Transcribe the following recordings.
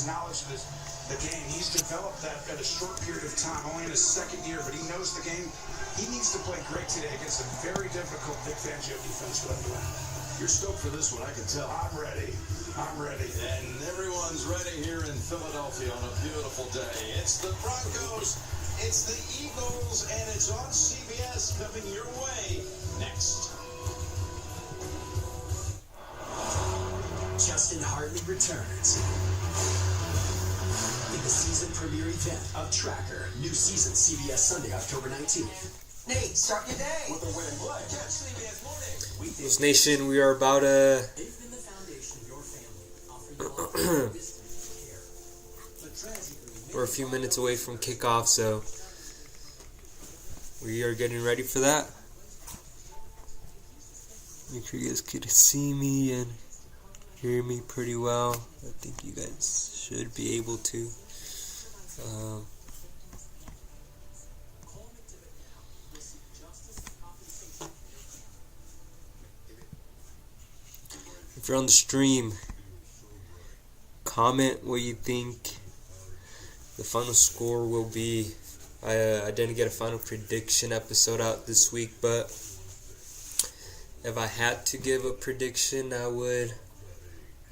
his knowledge of the game. He's developed that at a short period of time, only in his second year, but he knows the game. He needs to play great today against a very difficult Vic Fangio defense. You're stoked for this one, I can tell. I'm ready. And everyone's ready here in Philadelphia on a beautiful day. It's the Broncos, it's the Eagles, and it's on CBS coming your way next. Justin Hartley returns in the season premiere event of Tracker. New season, CBS Sunday, October 19th. Nate, start your day with a winning play. Catch CBS Morning. This nation, we are about They've been the foundation of your family, offering all care. But tragically, we're a few minutes away from kickoff, so we are getting ready for that. Make sure you guys can see me and hear me pretty well. I think you guys should be able to. If you're on the stream, comment what you think the final score will be. I didn't get a final prediction episode out this week, but if I had to give a prediction, I would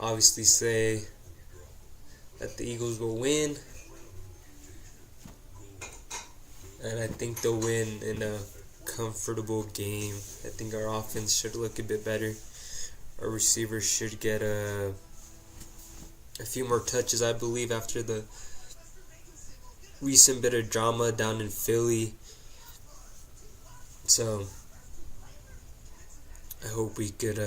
obviously say that the Eagles will win, and I think they'll win in a comfortable game. I think our offense should look a bit better. Our receivers should get a few more touches, I believe, after the recent bit of drama down in Philly. So I hope we could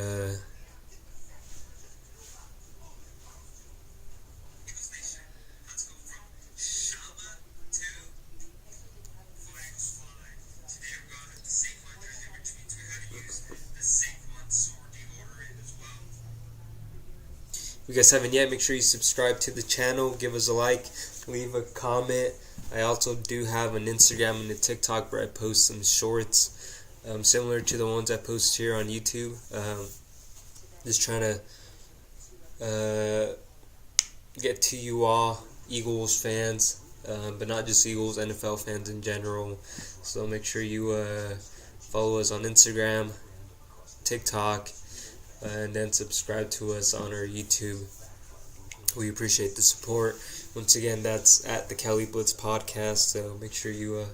if you guys haven't yet, make sure you subscribe to the channel, give us a like, leave a comment. I also do have an Instagram and a TikTok where I post some shorts, similar to the ones I post here on YouTube. Just trying to get to you all, Eagles fans, but not just Eagles, NFL fans in general. So make sure you follow us on Instagram, TikTok, and then subscribe to us on our YouTube. We appreciate the support. Once again, that's at the BLITz podcast, so make sure you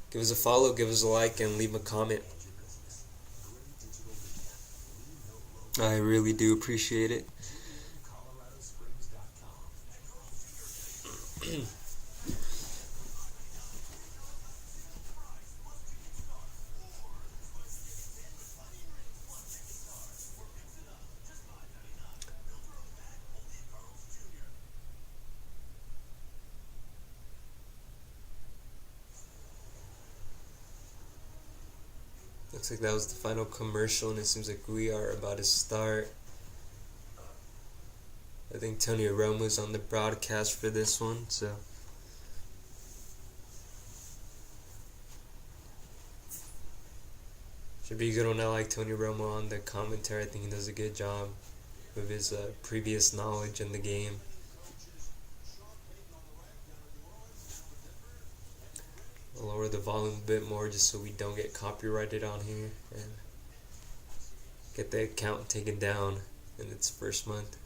give us a follow, give us a like, and leave a comment. I really do appreciate it. Looks like that was the final commercial, and it seems like we are about to start. I think Tony Romo's on the broadcast for this one, so should be a good one. I like Tony Romo on the commentary. I think he does a good job with his previous knowledge in the game. I'll lower the volume a bit more just so we don't get copyrighted on here and get the account taken down in its first month.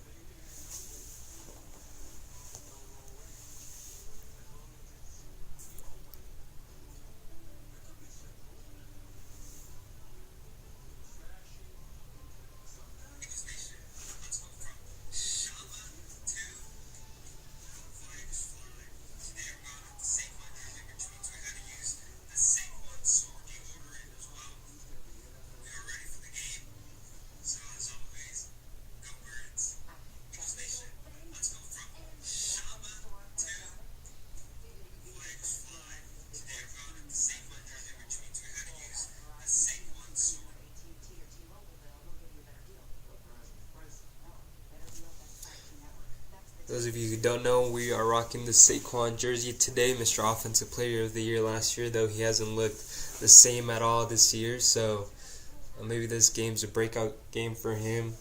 Those of you who don't know, we are rocking the Saquon jersey today, Mr. Offensive Player of the Year last year, though he hasn't looked the same at all this year, so maybe this game's a breakout game for him.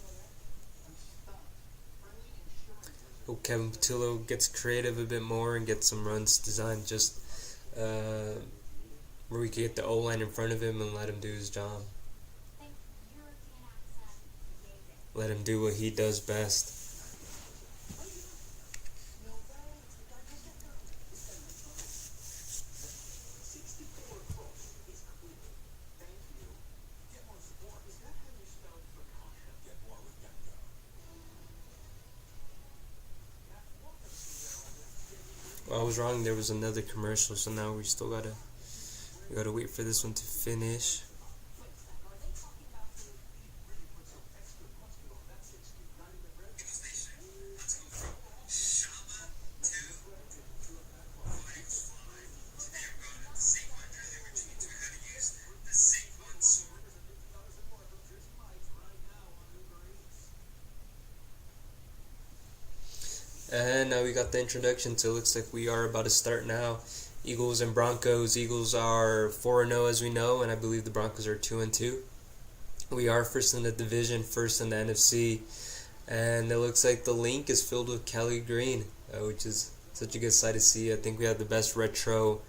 Hope Kevin Patullo gets creative a bit more and gets some runs designed just where we can get the O-line in front of him and let him do his job. Let him do what he does best. Well, I was wrong. There was another commercial, so now we gotta wait for this one to finish. And now we got the introduction, so it looks like we are about to start now. Eagles and Broncos. Eagles are 4-0 as we know, and I believe the Broncos are 2-2. We are first in the division, first in the NFC, and it looks like the link is filled with Kelly Green, which is such a good sight to see. I think we have the best retro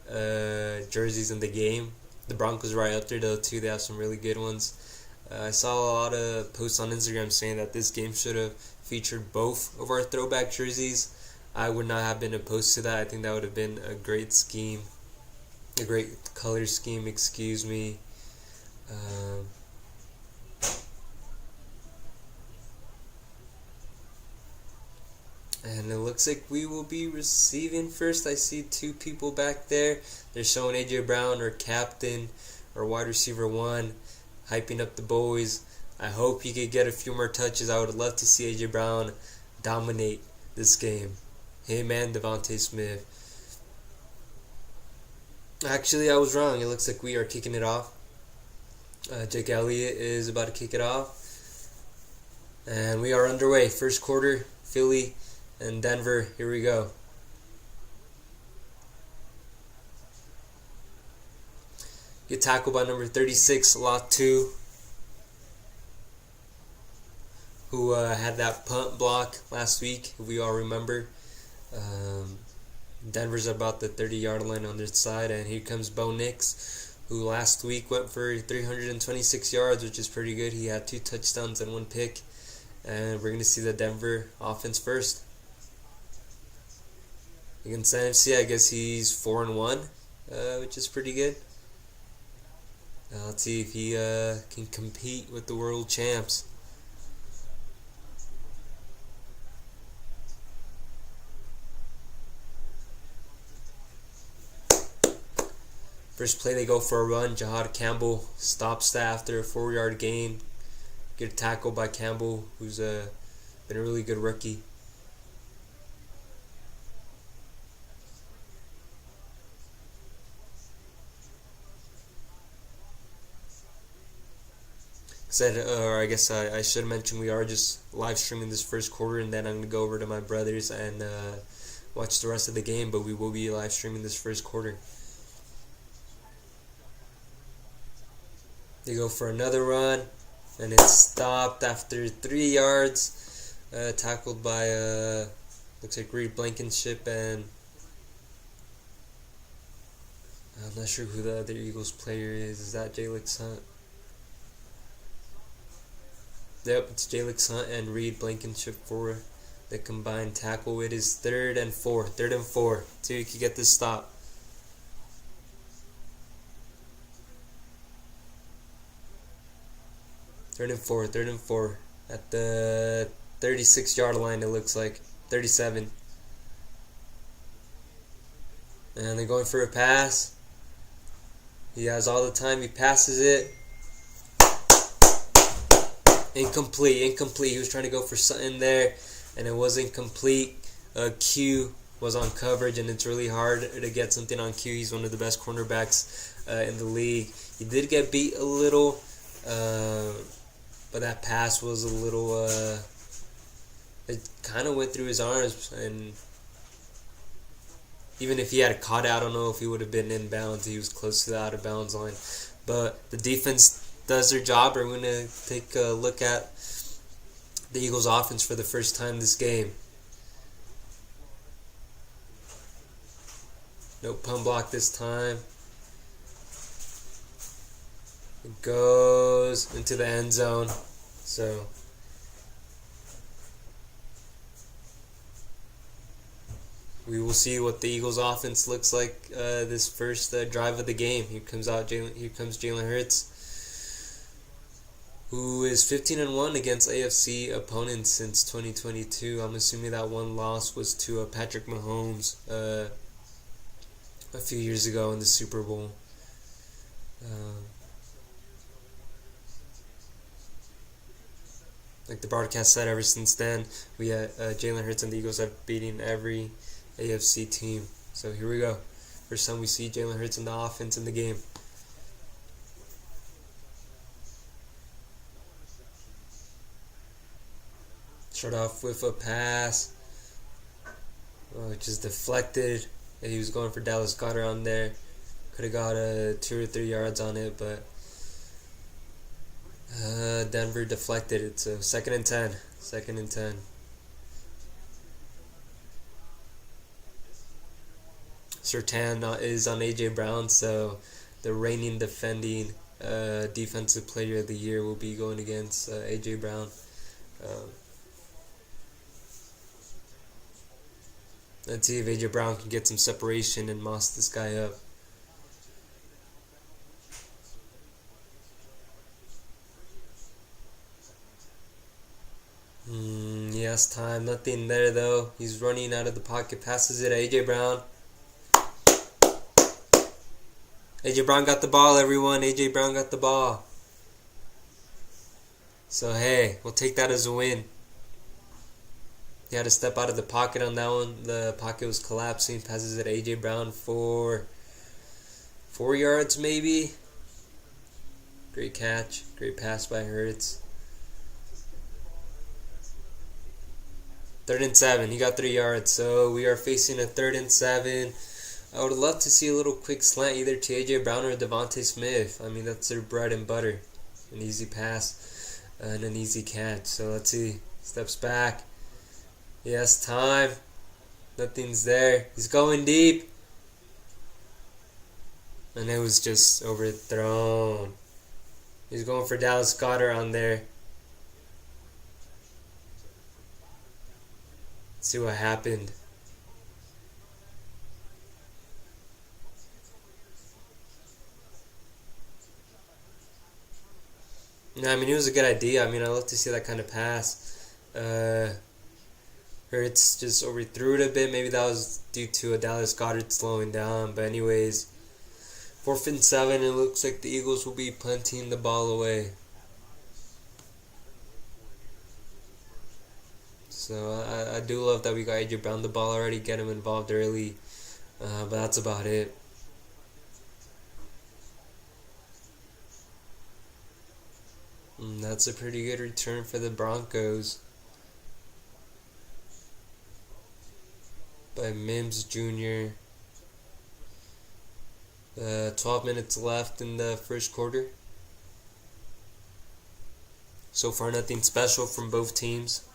jerseys in the game. The Broncos are right up there though too. They have some really good ones. I saw a lot of posts on Instagram saying that this game should have featured both of our throwback jerseys. I would not have been opposed to that. I think that would have been a great scheme, a great color scheme, excuse me. And it looks like we will be receiving first. I see two people back there. They're showing AJ Brown, our captain, our wide receiver 1, hyping up the boys. I hope he could get a few more touches. I would love to see AJ Brown dominate this game. Him and Devontae Smith. Actually, I was wrong. It looks like we are kicking it off. Jake Elliott is about to kick it off. And we are underway. First quarter, Philly and Denver. Here we go. Get tackled by number 36, Lot 2. Who had that punt block last week, if we all remember. Denver's about the 30-yard line on their side, and here comes Bo Nix, who last week went for 326 yards, which is pretty good. He had 2 touchdowns and 1 pick, and we're going to see the Denver offense first. Against NFC, I guess he's 4-1, which is pretty good. Let's see if he can compete with the world champs. First play, they go for a run. Jahad Campbell stops that after a 4-yard gain. Get tackled by Campbell, who's been a really good rookie. I guess I should mention we are just live streaming this first quarter, and then I'm going to go over to my brothers and watch the rest of the game, but we will be live streaming this first quarter. They go for another run, and it's stopped after 3 yards. Tackled by, looks like Reed Blankenship, and I'm not sure who the other Eagles player is. Is that Jalix Hunt? Yep, it's Jalix Hunt and Reed Blankenship for the combined tackle. It is 3rd and 4. 3rd and 4. So you can get this stop. Third and four at the 36-yard line, it looks like. 37. And they're going for a pass. He has all the time. He passes it. Incomplete. He was trying to go for something there, and it wasn't complete. Q was on coverage, and it's really hard to get something on Q. He's one of the best cornerbacks in the league. He did get beat a little, but that pass was a little, it kind of went through his arms, and even if he had caught it, I don't know if he would have been inbounds. He was close to the out-of-bounds line. But the defense does their job. We're going to take a look at the Eagles' offense for the first time this game. No pun block this time. It goes into the end zone. So we will see what the Eagles' offense looks like this first drive of the game. Here comes Jalen Hurts, who is 15-1 against AFC opponents since 2022. I'm assuming that one loss was to Patrick Mahomes a few years ago in the Super Bowl. Like the broadcast said, ever since then, we had Jalen Hurts and the Eagles have beaten every AFC team. So here we go. First time we see Jalen Hurts in the offense in the game. Start off with a pass, which is deflected. He was going for Dallas Goedert on there. Could have got 2 or 3 yards on it, but Denver deflected it. So 2nd and 10. 2nd and 10. Surtain is on AJ Brown, so the reigning defending defensive player of the year will be going against AJ Brown. Let's see if AJ Brown can get some separation and moss this guy up. Yes, time. Nothing there though. He's running out of the pocket. Passes it to AJ Brown. AJ Brown got the ball, everyone. AJ Brown got the ball. So hey, we'll take that as a win. He had to step out of the pocket on that one. The pocket was collapsing. Passes it to AJ Brown for 4 yards maybe. Great catch. Great pass by Hurts. 3rd and 7. He got 3 yards. So we are facing a 3rd and 7. I would love to see a little quick slant either to AJ Brown or Devontae Smith. I mean, that's their bread and butter. An easy pass and an easy catch. So let's see. Steps back. Yes, time. Nothing's there. He's going deep. And it was just overthrown. He's going for Dallas Goedert on there. Let's see what happened. No, I mean, it was a good idea. I mean, I love to see that kind of pass. Hurts just overthrew it a bit. Maybe that was due to a Dallas Goedert slowing down. But anyways, 4th and 7. It looks like the Eagles will be punting the ball away. So I do love that we got AJ Brown the ball already. Get him involved early. But that's about it. That's a pretty good return for the Broncos by Mims Jr. 12 minutes left in the first quarter. So far, nothing special from both teams.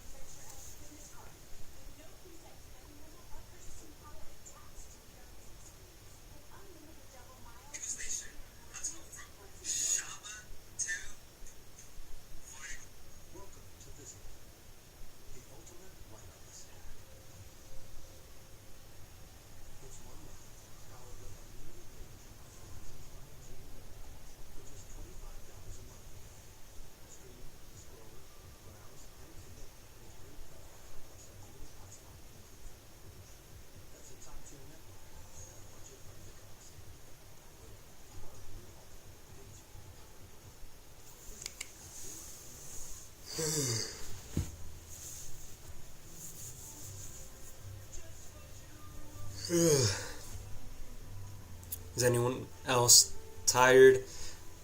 Is anyone else tired?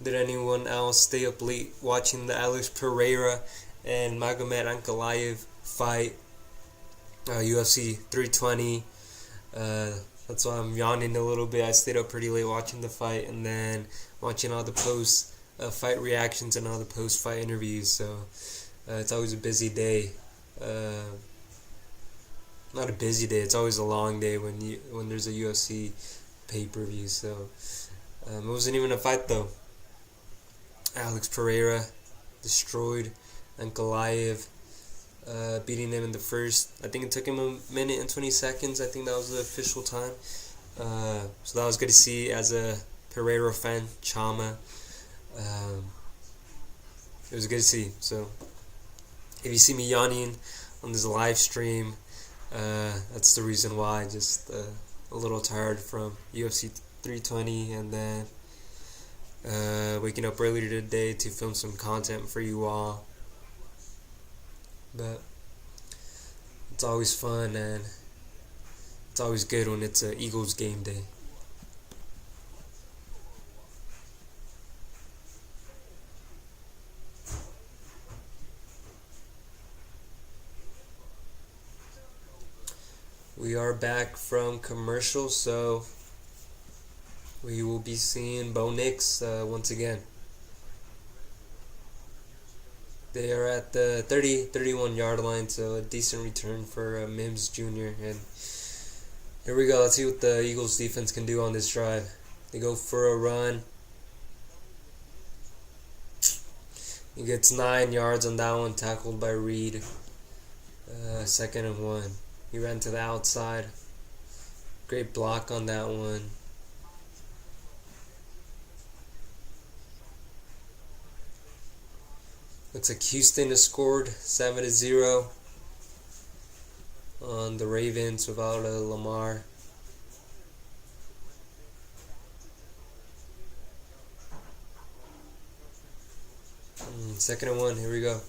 Did anyone else stay up late watching the Alex Pereira and Magomed Ankalaev fight? UFC 320. That's why I'm yawning a little bit. I stayed up pretty late watching the fight and then watching all the post-fight reactions and all the post-fight interviews. So it's always a busy day. Not a busy day. It's always a long day when there's a UFC pay-per-view. So it wasn't even a fight though. Alex Pereira destroyed Ankalaev, beating him in the first. I think it took him a minute and 20 seconds. I think that was the official time. So that was good to see as a Pereira fan, Chama. It was good to see. So if you see me yawning on this live stream, that's the reason why. Just a little tired from UFC 320, and then waking up earlier today to film some content for you all. But it's always fun, and it's always good when it's a Eagles game day. We are back from commercial, so we will be seeing Bo Nix once again. They are at the 31 yard line, so a decent return for Mims Jr. And here we go. Let's see what the Eagles defense can do on this drive. They go for a run. He gets 9 yards on that one, tackled by Reed. 2nd and 1. He ran to the outside. Great block on that one. Looks like Houston has scored 7-0 on the Ravens without Lamar. Second and 1, here we go.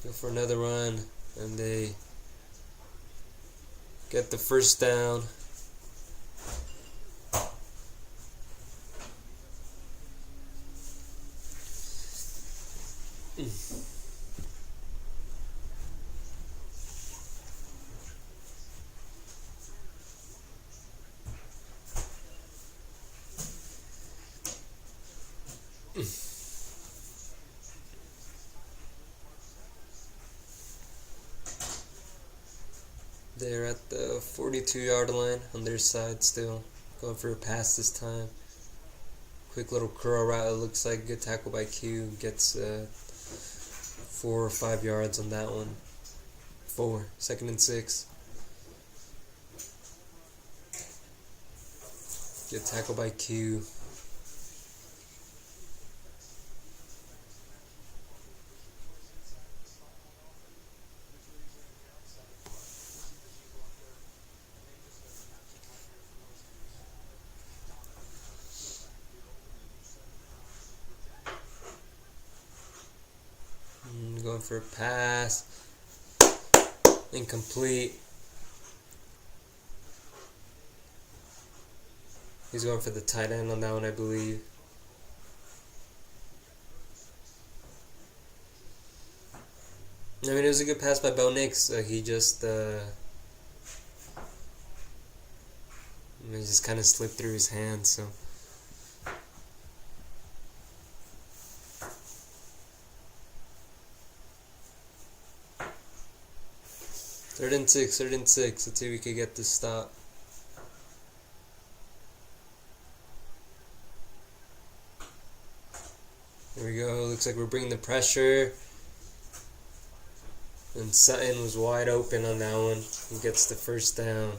Go for another run, and they get the first down. They're at the 42-yard line on their side still. Going for a pass this time. Quick little curl route, it looks like. Good tackle by Q. Gets 4 or 5 yards on that one. 4. 2nd and 6. Good tackle by Q. Going for a pass. Incomplete. He's going for the tight end on that one, I believe. I mean, it was a good pass by Bo Nix. He just kind of slipped through his hands, so. Third and six. Let's see if we can get this stop. There we go. Looks like we're bringing the pressure. And Sutton was wide open on that one. He gets the first down.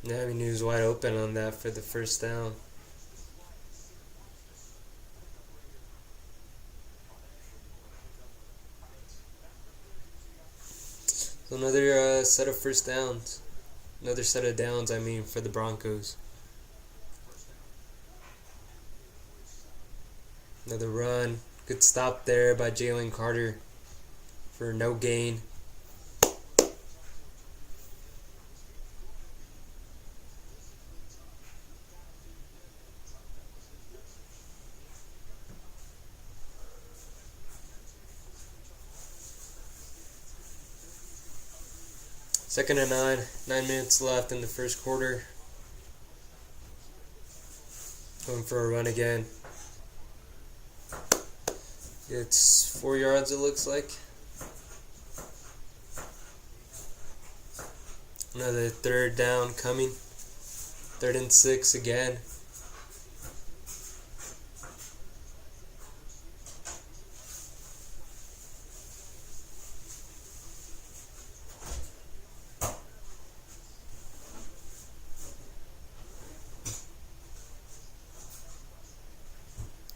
Yeah, I mean, he was wide open on that for the first down. So another set of first downs. Another set of downs, I mean, for the Broncos. Another run. Good stop there by Jalen Carter for no gain. Second and 9. 9 minutes left in the first quarter. Going for a run again. It's 4 yards, it looks like. Another third down coming. 3rd and 6 again.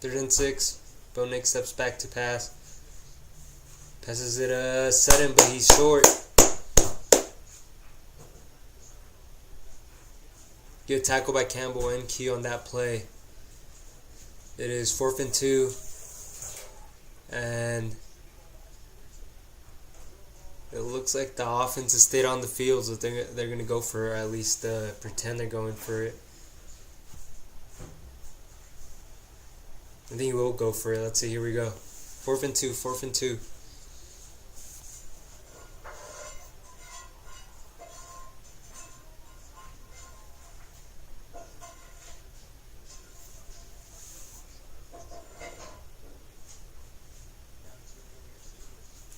Third and 6. Bo Nix steps back to pass. Passes it Sutton, but he's short. Good tackle by Campbell and Key on that play. It is 4th and 2. And it looks like the offense has stayed on the field, so they're going to go for it, or at least pretend they're going for it. I think he will go for it. Let's see. Here we go. 4th and 2. 4th and 2.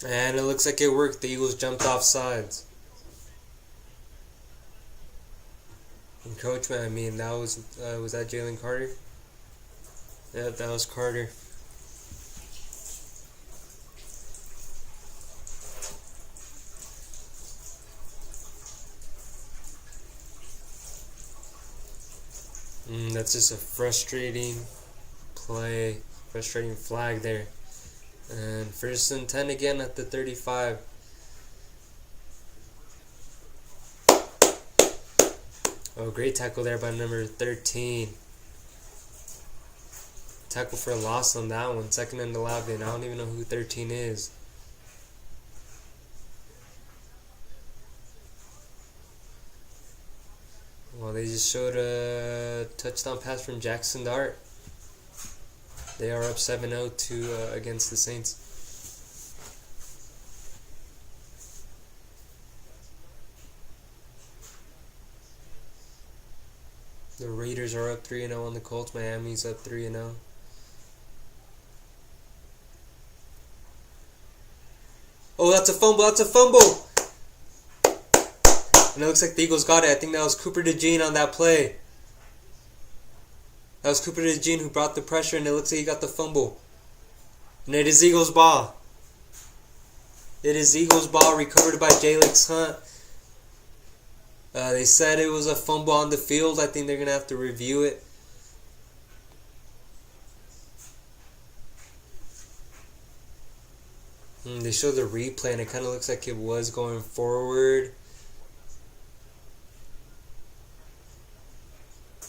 And it looks like it worked. The Eagles jumped off sides. Encroachment. I mean, that was that Jalen Carter? Yeah, that was Carter. That's just a frustrating play, frustrating flag there. And 1st and 10 again at the 35. Oh, great tackle there by number 13. Tackle for a loss on that one. 2nd and 11. I don't even know who 13 is. Well, they just showed a touchdown pass from Jackson Dart. They are up 7-0 against the Saints. The Raiders are up 3-0 on the Colts. Miami's up 3-0. Oh, that's a fumble. That's a fumble. And it looks like the Eagles got it. I think that was Cooper DeJean on that play. That was Cooper DeJean who brought the pressure, and it looks like he got the fumble. And it is Eagles ball. It is Eagles ball recovered by Jalix Hunt. They said it was a fumble on the field. I think they're going to have to review it. They show the replay, and it kind of looks like it was going forward.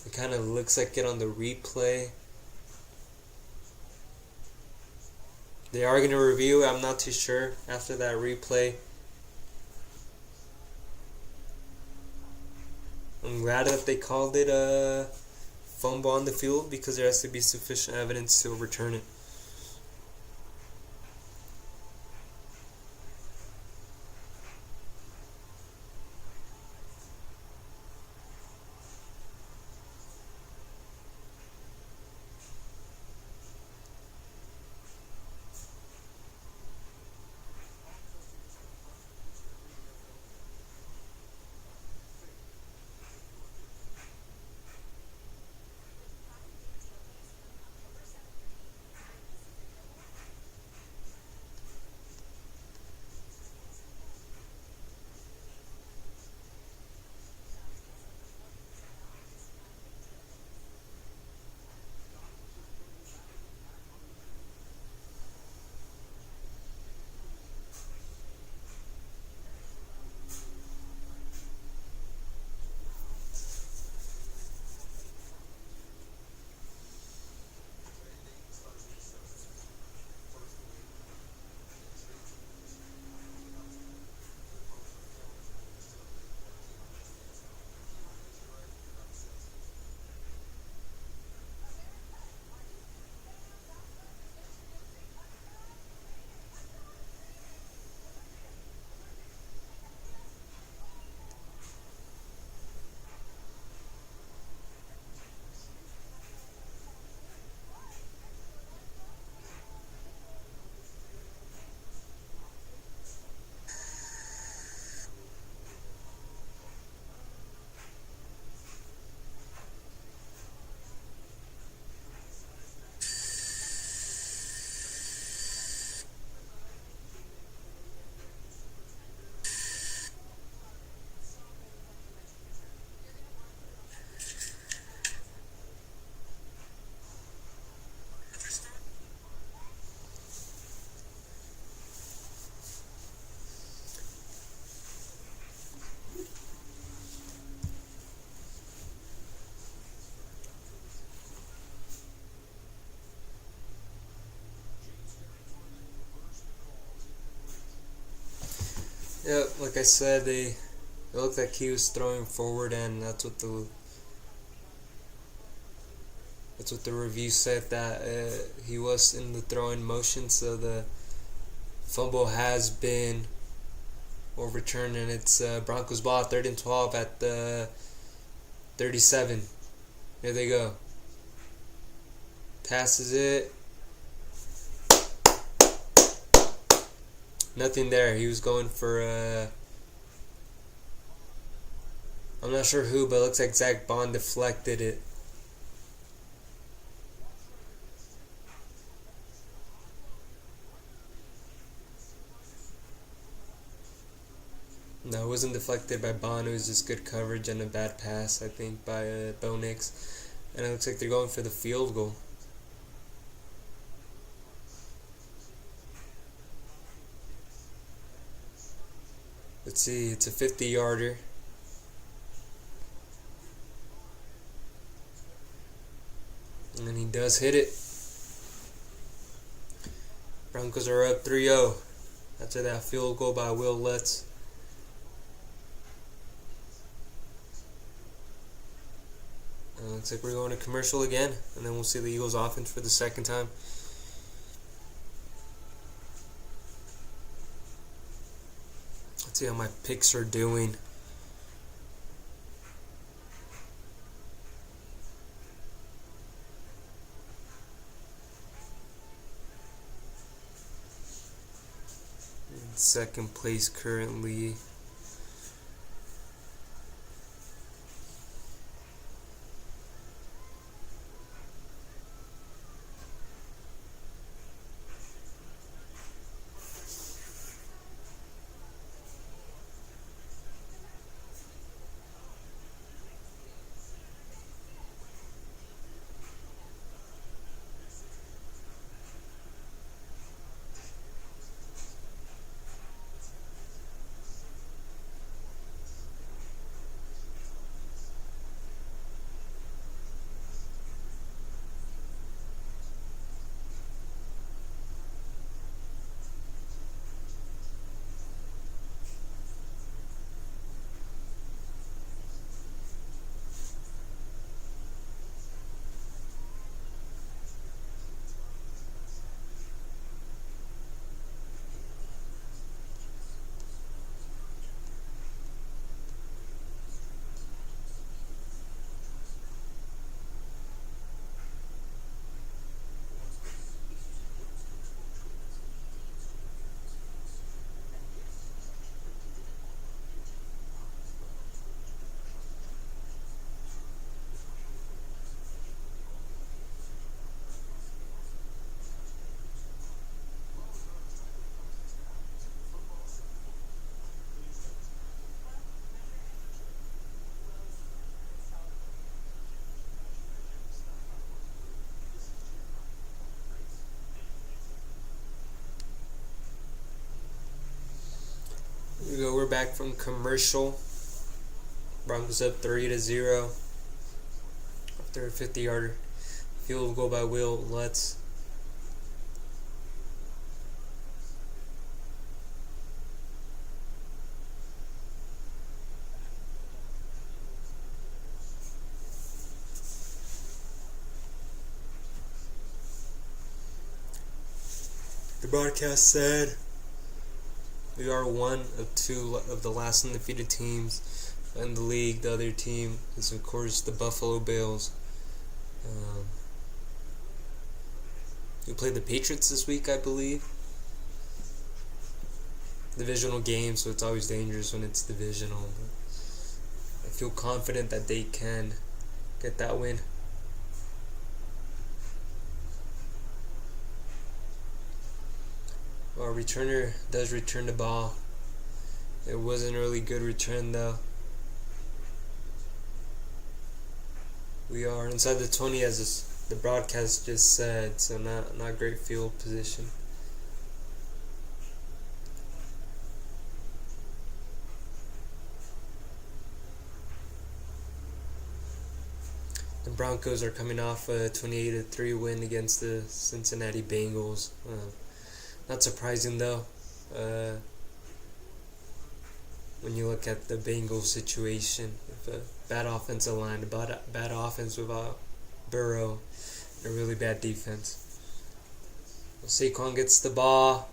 It kind of looks like it on the replay. They are going to review it. I'm not too sure after that replay. I'm glad that they called it a fumble on the field because there has to be sufficient evidence to overturn it. Yeah, like I said, it looked like he was throwing forward, and that's what the review said, that he was in the throwing motion. So the fumble has been overturned, and it's Broncos ball, 3rd and 12 at the 37. There they go. Passes it. Nothing there. He was going for I'm not sure who, but it looks like Zach Bond deflected it. No, it wasn't deflected by Bond. It was just good coverage and a bad pass, I think, by Bo Nix. And it looks like they're going for the field goal. Let's see, it's a 50-yarder. And he does hit it. Broncos are up 3-0 after that field goal by BLITz. Looks like we're going to commercial again, and then we'll see the Eagles offense for the second time. Let's see how my picks are doing. In second place currently. Here we go, we're back from commercial. Broncos up 3-0 after a 50-yarder field goal by BLITz. The broadcast said we are one of two of the last undefeated teams in the league. The other team is, of course, the Buffalo Bills. We played the Patriots this week, I believe. Divisional game, so it's always dangerous when it's divisional. But I feel confident that they can get that win. Our returner does return the ball. It wasn't a really good return though. We are inside the 20 as the broadcast just said, so not great field position. The Broncos are coming off a 28-3 win against the Cincinnati Bengals. Not surprising though. when you look at the Bengals situation with a bad offensive line, a bad offense without Burrow, and a really bad defense. Well, Saquon gets the ball.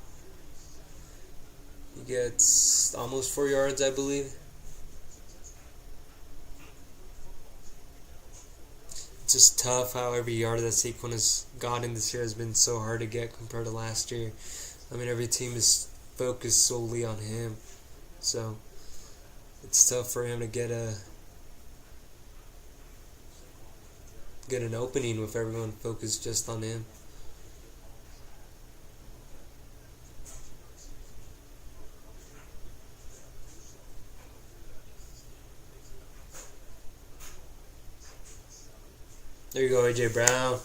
He gets almost 4 yards, I believe. It's just tough how every yard that Saquon has gotten this year has been so hard to get compared to last year. I mean, every team is focused solely on him. So it's tough for him to get an opening with everyone focused just on him. There you go, AJ Brown.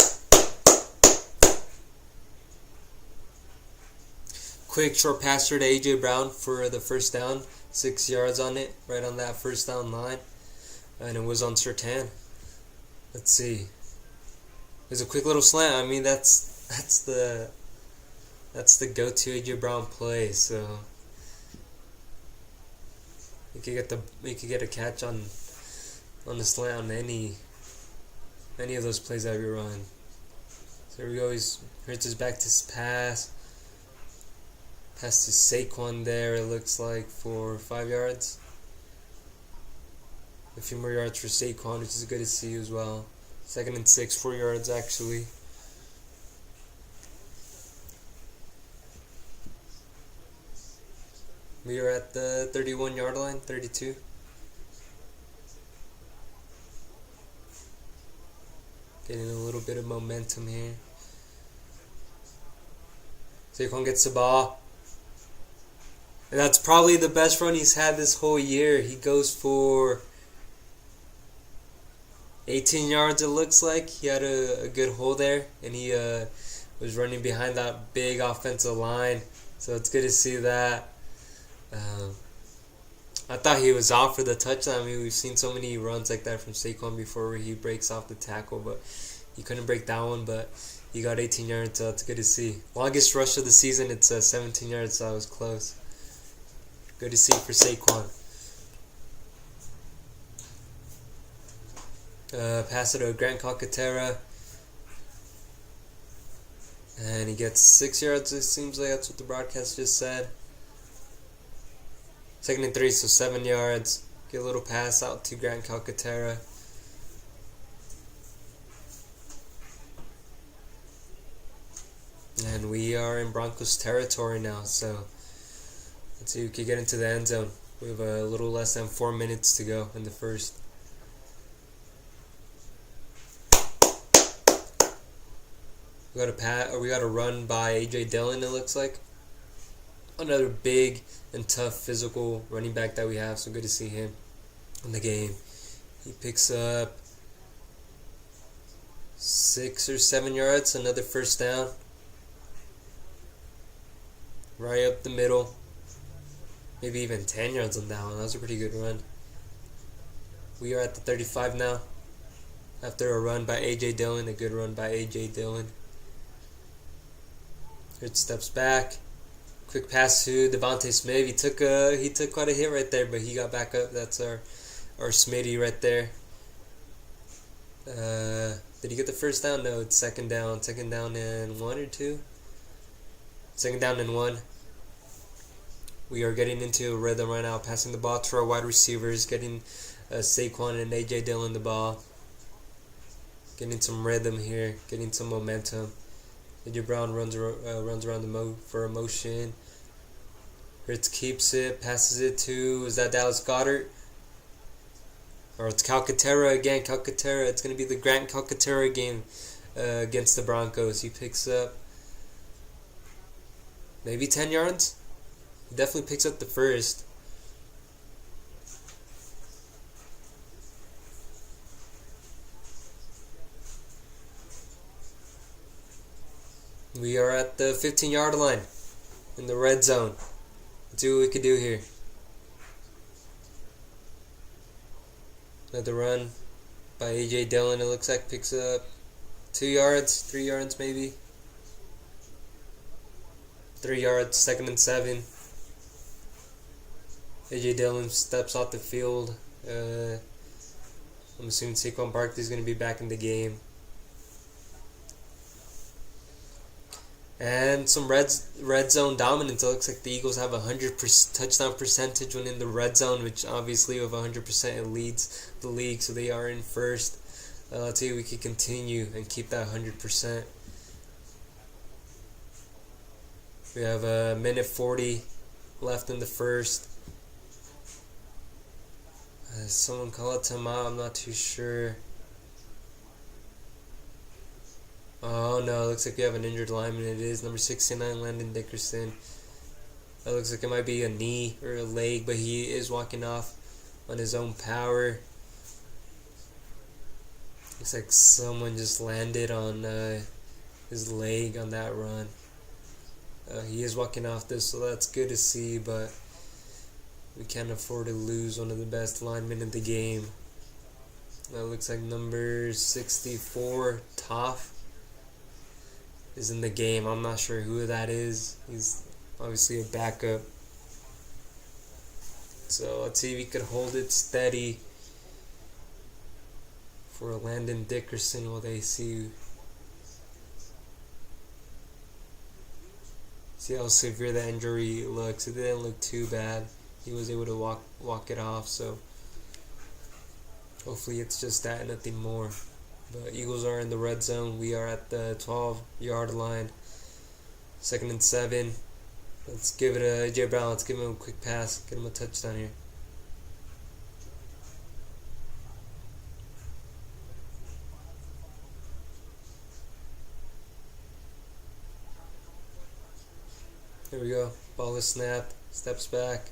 Quick short passer to AJ Brown for the first down. 6 yards on it, right on that first down line. And it was on Surtain. Let's see. There's a quick little slant. I mean, that's the go-to AJ Brown play. So you could get a catch on the slant on any of those plays that we run. So here we go. He's hits us back to his pass. Pass to Saquon there, it looks like, for 5 yards. A few more yards for Saquon, which is good to see as well. 2nd and 6, 4 yards actually. We are at the 31-yard line, 32. Getting a little bit of momentum here. Saquon gets the ball. And that's probably the best run he's had this whole year. He goes for 18 yards, it looks like. He had a good hole there. And he was running behind that big offensive line. So it's good to see that. I thought he was out for the touchdown. I mean, we've seen so many runs like that from Saquon before where he breaks off the tackle. But he couldn't break that one. But he got 18 yards, so it's good to see. Longest rush of the season, it's 17 yards, so I was close. Good to see for Saquon. Pass it to Grant Calcaterra. And he gets 6 yards, it seems like that's what the broadcast just said. 2nd and 3, so 7 yards. Get a little pass out to Grant Calcaterra. And we are in Broncos territory now, so let's see if we can get into the end zone. We have a little less than 4 minutes to go in the first. We got a run by AJ Dillon, it looks like. Another big and tough physical running back that we have, so good to see him in the game. He picks up 6 or 7 yards, another first down. Right up the middle. Maybe even 10 yards on that one. That was a pretty good run. We are at the 35 now. After a run by AJ Dillon. A good run by AJ Dillon. Here steps back. Quick pass to Devontae Smith. He took quite a hit right there, but he got back up. That's our Smitty right there. Did he get the first down? No, it's second down. Second down and 1 or 2? Second down and 1. We are getting into a rhythm right now, passing the ball to our wide receivers, getting Saquon and AJ Dillon the ball. Getting some rhythm here, getting some momentum. AJ Brown runs around for a motion. Hurts keeps it, passes it to, is that Dallas Goedert? Or it's Calcaterra again, Calcaterra. It's going to be the Grant Calcaterra game against the Broncos. He picks up maybe 10 yards. He definitely picks up the first. We are at the 15-yard line in the red zone. Let's see what we can do here. Another run by AJ Dillon, it looks like, picks up 2 yards, 3 yards maybe. 3 yards, 2nd and 7. A.J. Dillon steps off the field. I'm assuming Saquon Barkley's going to be back in the game. And some red zone dominance. It looks like the Eagles have 100% touchdown percentage when in the red zone, which obviously with 100% it leads the league, so they are in first. Let's see if we can continue and keep that 100%. We have a minute 40 left in the first. Someone call it timeout, I'm not too sure. Oh no, it looks like we have an injured lineman. It is number 69, Landon Dickerson. It looks like it might be a knee or a leg, but he is walking off on his own power. Looks like someone just landed on his leg on that run. He is walking off this, so that's good to see, but we can't afford to lose one of the best linemen in the game. That looks like number 64, Toff, is in the game. I'm not sure who that is. He's obviously a backup. So let's see if he could hold it steady for Landon Dickerson while they see how severe the injury looks. It didn't look too bad. He was able to walk it off, so hopefully it's just that, nothing more. The Eagles are in the red zone. We are at the 12-yard line. 2nd and 7. Let's give it to A.J. Brown. Let's give him a quick pass. Get him a touchdown here. Here we go. Ball is snapped. Steps back.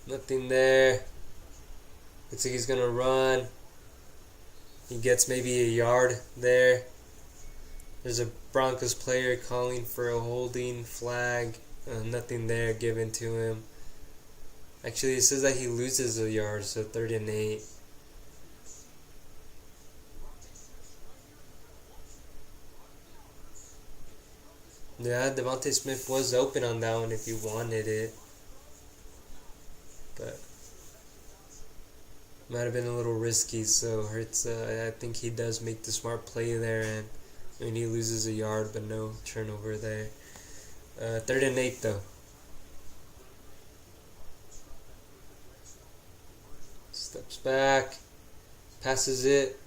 Nothing there. Looks like he's going to run. He gets maybe a yard there. There's a Broncos player calling for a holding flag. Nothing there given to him. Actually, it says that he loses a yard, so 3rd and 8. Yeah, Devontae Smith was open on that one if you wanted it. But might have been a little risky, so Hurts, I think he does make the smart play there, and I mean, he loses a yard, but no turnover there. 3rd and 8 though. Steps back, passes it.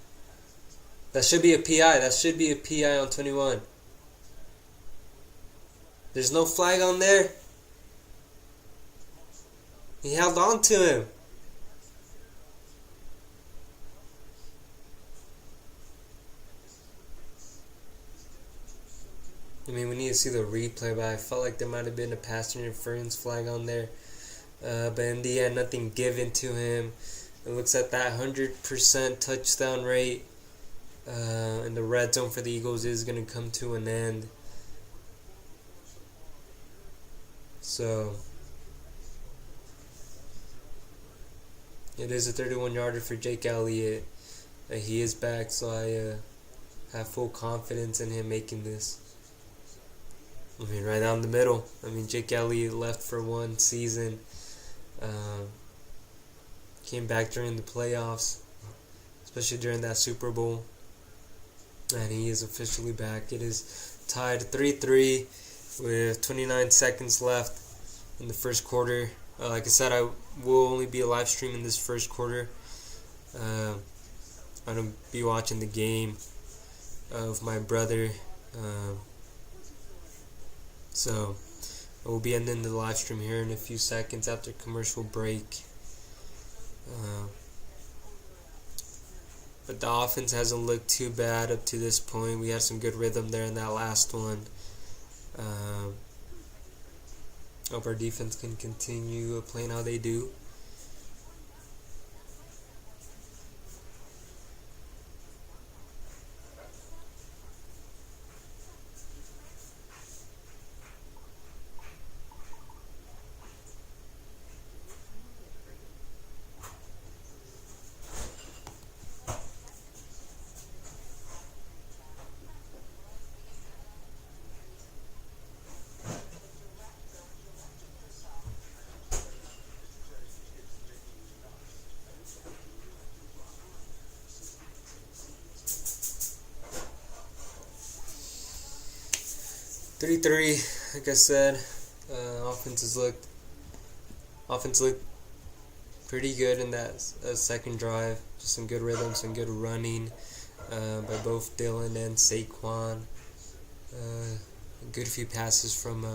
That should be a PI. That should be a PI on 21. There's no flag on there. He held on to him. I mean, we need to see the replay, but I felt like there might have been a pass interference flag on there. But in the end, nothing given to him. It looks at that 100% touchdown rate in the red zone for the Eagles is going to come to an end. So it is a 31-yarder for Jake Elliott. He is back, so I have full confidence in him making this. I mean, right down the middle. I mean, Jake Elliott left for one season. Came back during the playoffs, especially during that Super Bowl. And he is officially back. It is tied 3-3 with 29 seconds left in the first quarter. Like I said, I will only be live streaming this first quarter. I don't be watching the game with my brother. So I will be ending the live stream here in a few seconds after commercial break. But the offense hasn't looked too bad up to this point. We had some good rhythm there in that last one. Hope our defense can continue playing how they do. 3-3, like I said. Offense looked pretty good in that second drive. Just some good rhythm, some good running by both Dylan and Saquon. A good few passes from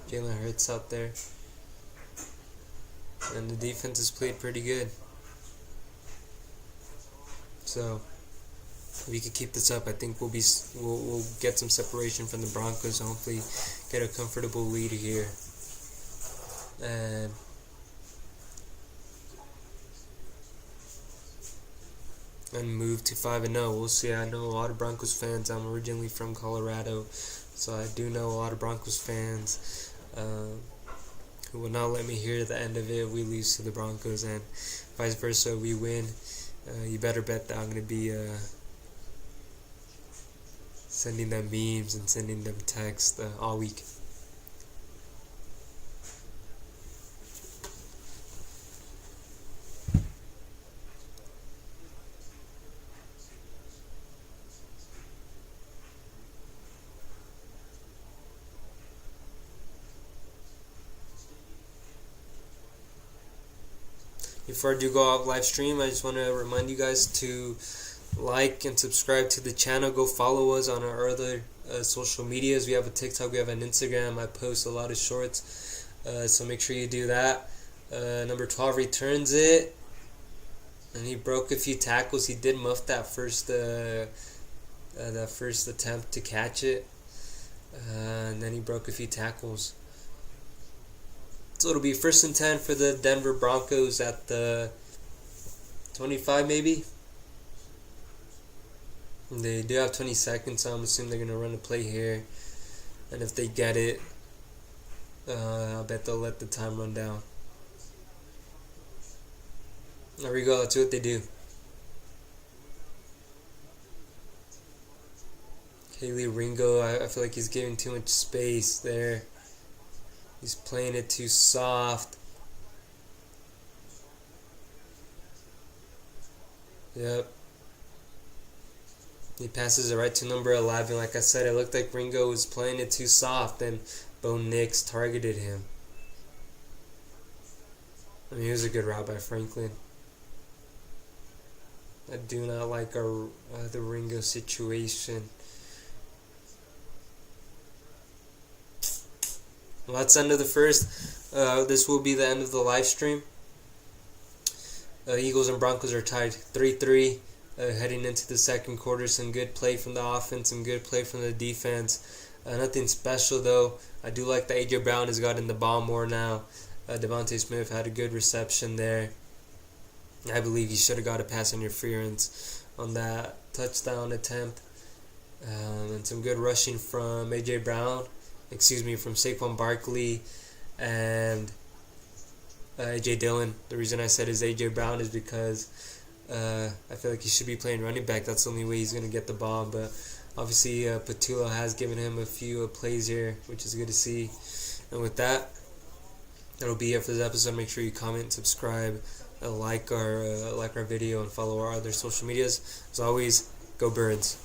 Jalen Hurts out there. And the defense has played pretty good. So if we could keep this up, I think we'll get some separation from the Broncos and hopefully get a comfortable lead here. And move to 5-0. We'll see. I know a lot of Broncos fans. I'm originally from Colorado, so I do know a lot of Broncos fans who will not let me hear the end of it if we lose to the Broncos, and vice versa if we win. You better bet that I'm going to be sending them memes and sending them texts all week. Before I do go off live stream, I just want to remind you guys to like and subscribe to the channel. Go follow us on our other social medias. We have a TikTok, we have an Instagram. I post a lot of shorts, so make sure you do that. Number 12 returns it, and he broke a few tackles. He did muff that first attempt to catch it, and then he broke a few tackles. So it'll be 1st and 10 for the Denver Broncos at the 25 maybe. They do have 20 seconds, so I'm assuming they're going to run a play here. And if they get it, I bet they'll let the time run down. There we go, that's what they do. Haley Ringo, I feel like he's giving too much space there. He's playing it too soft. Yep. He passes it right to number 11. Like I said, it looked like Ringo was playing it too soft, and Bo Nix targeted him. I mean, it was a good route by Franklin. I do not like the Ringo situation. Well, that's the end of the first. This will be the end of the live stream. Eagles and Broncos are tied 3-3 heading into the second quarter. Some good play from the offense, some good play from the defense. Nothing special, though. I do like that A.J. Brown has gotten the ball more now. Devontae Smith had a good reception there. I believe he should have got a pass interference on that touchdown attempt. And some good rushing from A.J. Brown. From Saquon Barkley and A.J. Dillon. The reason I said is A.J. Brown is because I feel like he should be playing running back. That's the only way he's going to get the ball. But obviously, Patullo has given him a few plays here, which is good to see. And with that, that'll be it for this episode. Make sure you comment, subscribe, like our video, and follow our other social medias. As always, go Birds.